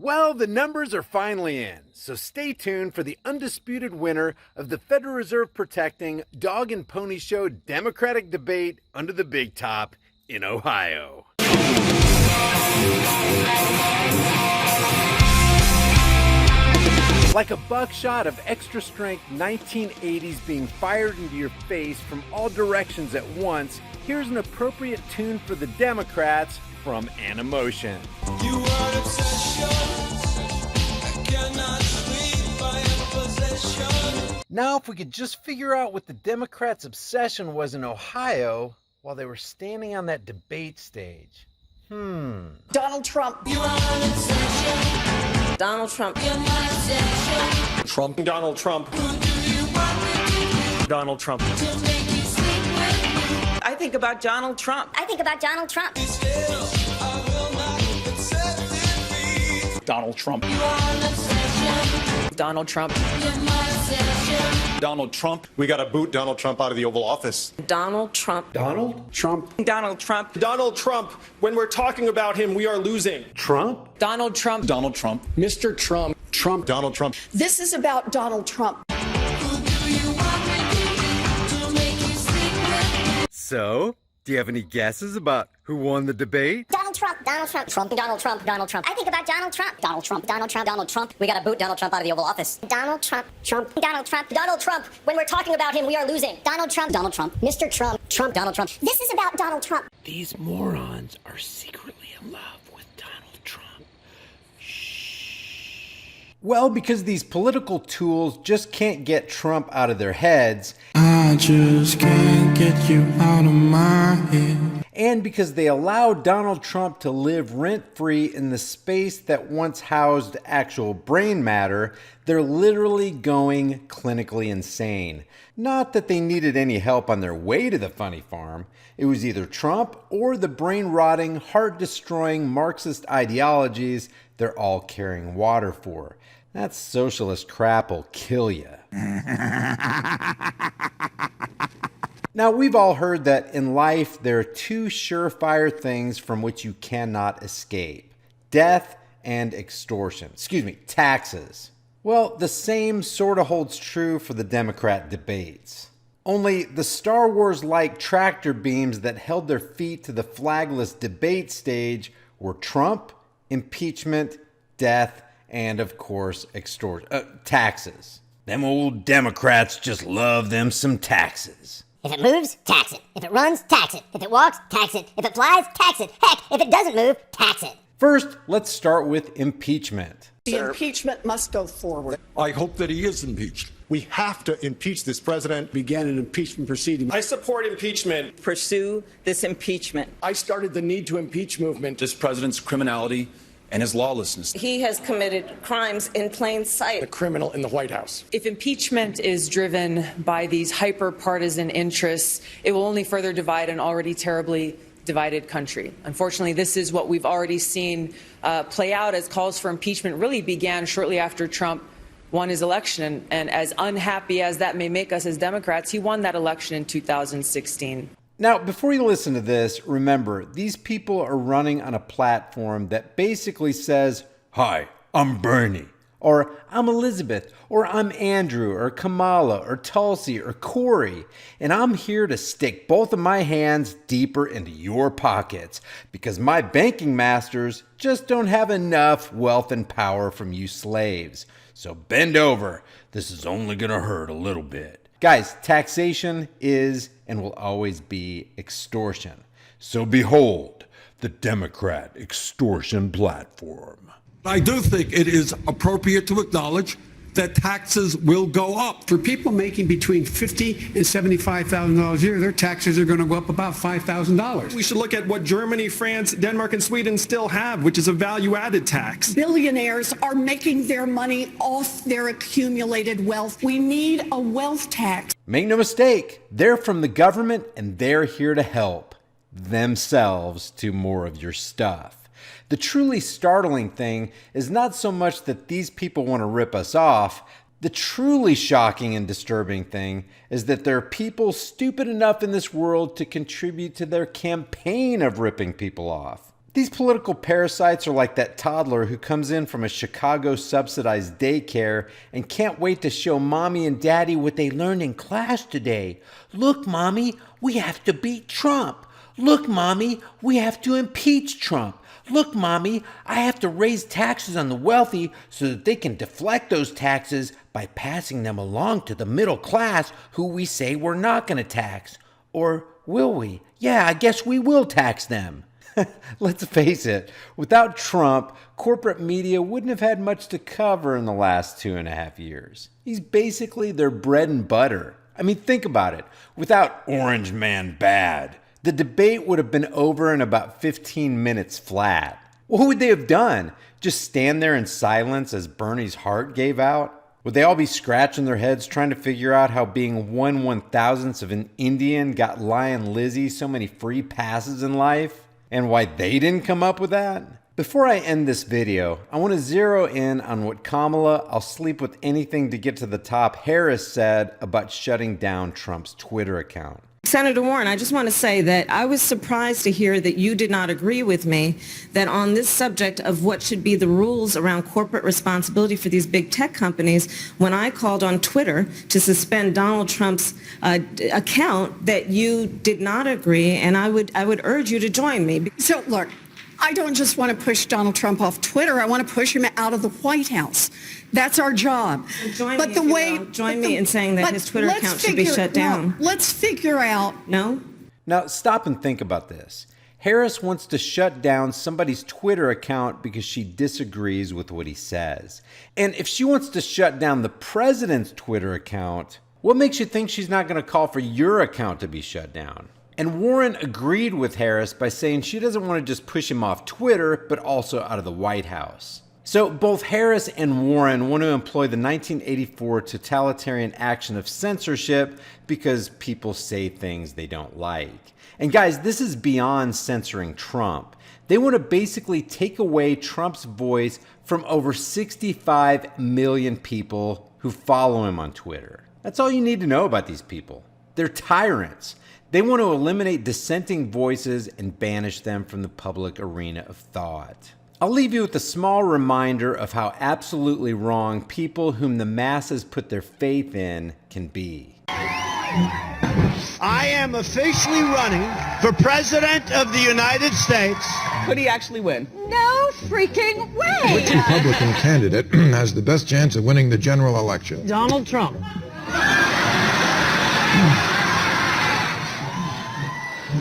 Well, the numbers are finally in, so stay tuned for the undisputed winner of the Federal Reserve protecting dog and pony show Democratic debate under the big top in Ohio. Like a buckshot of extra strength 1980s being fired into your face from all directions at once, here's an appropriate tune for the Democrats from An Emotion. You are obsession. I cannot sleep. I am possession. Now, if we could just figure out what the Democrats' obsession was in Ohio while they were standing on that debate stage. Donald Trump. You are an obsession. Donald Trump. You're my obsession. Trump. Donald Trump. Who do you want me to Donald Trump. do to make you sleep with me? I think about Donald Trump. I think about Donald Trump. Still, I will not accept defeat. Donald Trump. You are an obsession. Donald Trump. You're my obsession. Donald Trump. We got to boot Donald Trump out of the Oval Office. Donald Trump. Donald? Trump. Donald Trump. Donald Trump. When we're talking about him, we are losing. Trump? Donald Trump. Donald Trump. Mr. Trump. Trump. Donald Trump. This is about Donald Trump. Who do you want me to make you sleep with me? So, do you have any guesses about who won the debate? Donald Trump, Donald Trump, Trump, Donald Trump, Donald Trump. I think about Donald Trump, Donald Trump, Donald Trump, Donald Trump. We gotta boot Donald Trump out of the Oval Office. Donald Trump, Trump, Donald Trump, Donald Trump. When we're talking about him, we are losing. Donald Trump, Mr. Trump, Trump, Donald Trump. This is about Donald Trump. These morons are secretly in love with Donald Trump. Well, because these political tools just can't get Trump out of their heads, I just can't get you out of my head. and because they allow Donald Trump to live rent-free in the space that once housed actual brain matter, they're literally going clinically insane. Not that they needed any help on their way to the funny farm. It was either Trump or the brain-rotting, heart-destroying Marxist ideologies they're all carrying water for. That socialist crap will kill you. Now, we've all heard that in life there are two surefire things from which you cannot escape: death and extortion. Excuse me, taxes. Well, the same sort of holds true for the Democrat debates. Only the Star Wars-like tractor beams that held their feet to the flagless debate stage were Trump, impeachment, death, and of course, taxes. Them old Democrats just love them some taxes. If it moves, tax it. If it runs, tax it. If it walks, tax it. If it flies, tax it. Heck, if it doesn't move, tax it. First, let's start with impeachment. The impeachment must go forward. I hope that he is impeached. We have to impeach this president. Began an impeachment proceeding. I support impeachment. Pursue this impeachment. I started the need to impeach movement. This president's criminality and his lawlessness. He has committed crimes in plain The sight. criminal in the White House. If impeachment is driven by these hyper-partisan interests, it will only further divide an already terribly divided country. Unfortunately, this is what we've already seen play out as calls for impeachment really began shortly after Trump won his election. And as unhappy as that may make us as Democrats, he won that election in 2016. Now, before you listen to this, remember, these people are running on a platform that basically says, "Hi, I'm Bernie," or "I'm Elizabeth," or "I'm Andrew," or Kamala, or Tulsi, or Corey, and I'm here to stick both of my hands deeper into your pockets because my banking masters just don't have enough wealth and power from you slaves. So bend over. This is only gonna hurt a little bit. Guys, taxation is and will always be extortion. So behold, the Democrat extortion platform. I do think it is appropriate to acknowledge that taxes will go up. For people making between $50,000 and $75,000 a year, their taxes are going to go up about $5,000. We should look at what Germany, France, Denmark, and Sweden still have, which is a value-added tax. Billionaires are making their money off their accumulated wealth. We need a wealth tax. Make no mistake, they're from the government and they're here to help themselves to more of your stuff. The truly startling thing is not so much that these people want to rip us off. The truly shocking and disturbing thing is that there are people stupid enough in this world to contribute to their campaign of ripping people off. These political parasites are like that toddler who comes in from a Chicago subsidized daycare and can't wait to show mommy and daddy what they learned in class today. Look, mommy, we have to beat Trump. Look, mommy, we have to impeach Trump. Look, mommy, I have to raise taxes on the wealthy so that they can deflect those taxes by passing them along to the middle class who we say we're not going to tax. Or will we? Yeah, I guess we will tax them. Let's face it, without Trump, corporate media wouldn't have had much to cover in the last 2.5 years. He's basically their bread and butter. I mean, think about it. Without Orange Man Bad, the debate would have been over in about 15 minutes flat. What would they have done? Just stand there in silence as Bernie's heart gave out? Would they all be scratching their heads trying to figure out how being 1/1000th of an Indian got Lion Lizzie so many free passes in life? And why they didn't come up with that? Before I end this video, I want to zero in on what Kamala, I'll sleep with anything to get to the top, Harris said about shutting down Trump's Twitter account. Senator Warren, I just want to say that I was surprised to hear that you did not agree with me that on this subject of what should be the rules around corporate responsibility for these big tech companies, when I called on Twitter to suspend Donald Trump's account, that you did not agree, and I would urge you to join me. So look, I don't just want to push Donald Trump off Twitter. I want to push him out of the White House. That's our job. Join me in saying that his Twitter account should be shut down. Let's figure out. No? Now, stop and think about this. Harris wants to shut down somebody's Twitter account because she disagrees with what he says. And if she wants to shut down the president's Twitter account, what makes you think she's not going to call for your account to be shut down? And Warren agreed with Harris by saying she doesn't want to just push him off Twitter, but also out of the White House. So both Harris and Warren want to employ the 1984 totalitarian action of censorship because people say things they don't like. And guys, this is beyond censoring Trump. They want to basically take away Trump's voice from over 65 million people who follow him on Twitter. That's all you need to know about these people. They're tyrants. They want to eliminate dissenting voices and banish them from the public arena of thought. I'll leave you with a small reminder of how absolutely wrong people whom the masses put their faith in can be. I am officially running for President of the United States. Could he actually win? No freaking way! Which Republican candidate has the best chance of winning the general election? Donald Trump.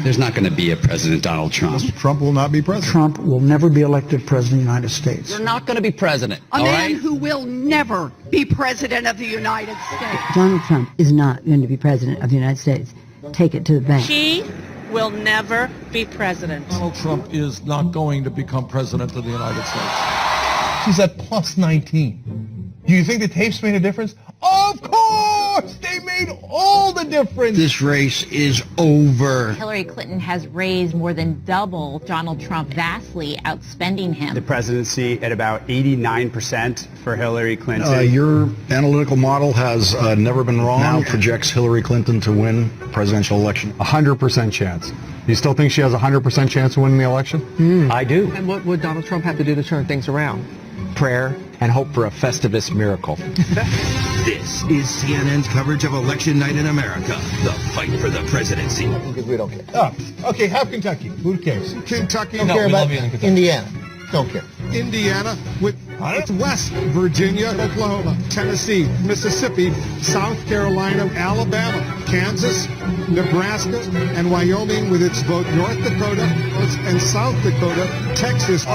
There's not going to be a President Donald Trump. Trump will not be president. Trump will never be elected president of the United States. You're not going to be president. A man who will never be president of the United States. Donald Trump is not going to be president of the United States. Take it to the bank. He will never be president. Donald Trump is not going to become president of the United States. She's at plus 19. Do you think the tapes made a difference? Of course! They made all the difference! This race is over. Hillary Clinton has raised more than double Donald Trump, vastly outspending him. The presidency at about 89% for Hillary Clinton. Your analytical model has never been wrong. Now projects Hillary Clinton to win the presidential election. 100% chance. You still think she has a 100% chance of winning the election? I do. And what would Donald Trump have to do to turn things around? Prayer and hope for a Festivus miracle. This is CNN's coverage of Election Night in America. The fight for the presidency. Because we don't care. Oh, okay, have Kentucky. Who cares? Kentucky. Don't care about Indiana. Don't care. Indiana with West Virginia, Oklahoma, Tennessee, Mississippi, South Carolina, Alabama, Kansas, Nebraska, and Wyoming with its vote, North Dakota and South Dakota, Texas.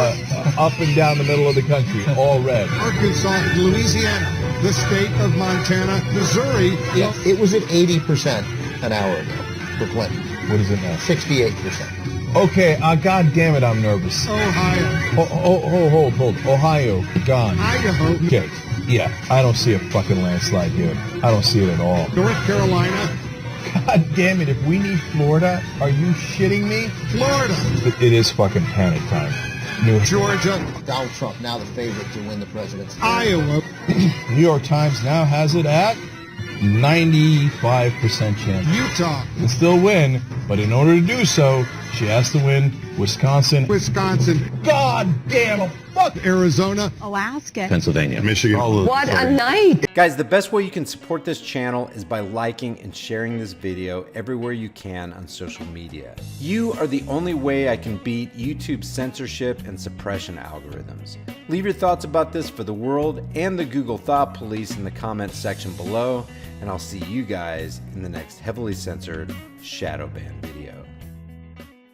Up and down the middle of the country, all red. Arkansas, Louisiana, the state of Montana, Missouri. Yes, it was at 80% an hour ago for Clinton. What is it now? 68%. Okay, God damn it, I'm nervous. Ohio. Hold. Ohio, gone. Idaho. Okay, yeah, I don't see a fucking landslide here. I don't see it at all. North Carolina. God damn it, if we need Florida, are you shitting me? Florida. It is fucking panic time. Georgia. Donald Trump now the favorite to win the presidency. Iowa. New York Times now has it at 95% chance. Utah. Can still win, but in order to do so, she has to win Wisconsin. God damn, fuck Arizona. Alaska. Pennsylvania. Michigan. What a night. Guys, the best way you can support this channel is by liking and sharing this video everywhere you can on social media. You are the only way I can beat YouTube's censorship and suppression algorithms. Leave your thoughts about this for the world and the Google Thought Police in the comments section below, and I'll see you guys in the next heavily censored shadow ban video.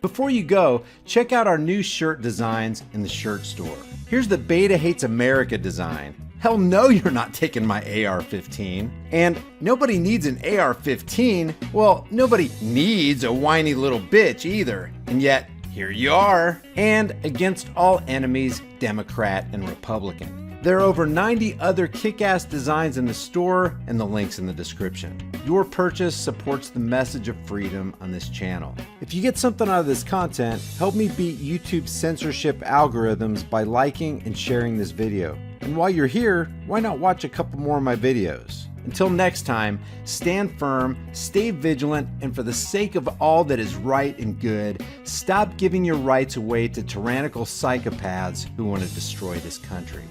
Before you go, check out our new shirt designs in the shirt store. Here's the Beta Hates America design. Hell no, you're not taking my AR-15. And nobody needs an AR-15. Well, nobody needs a whiny little bitch either. And yet, here you are. And against all enemies, Democrat and Republican. There are over 90 other kick-ass designs in the store and the links in the description. Your purchase supports the message of freedom on this channel. If you get something out of this content, help me beat YouTube's censorship algorithms by liking and sharing this video. And while you're here, why not watch a couple more of my videos? Until next time, stand firm, stay vigilant, and for the sake of all that is right and good, stop giving your rights away to tyrannical psychopaths who want to destroy this country.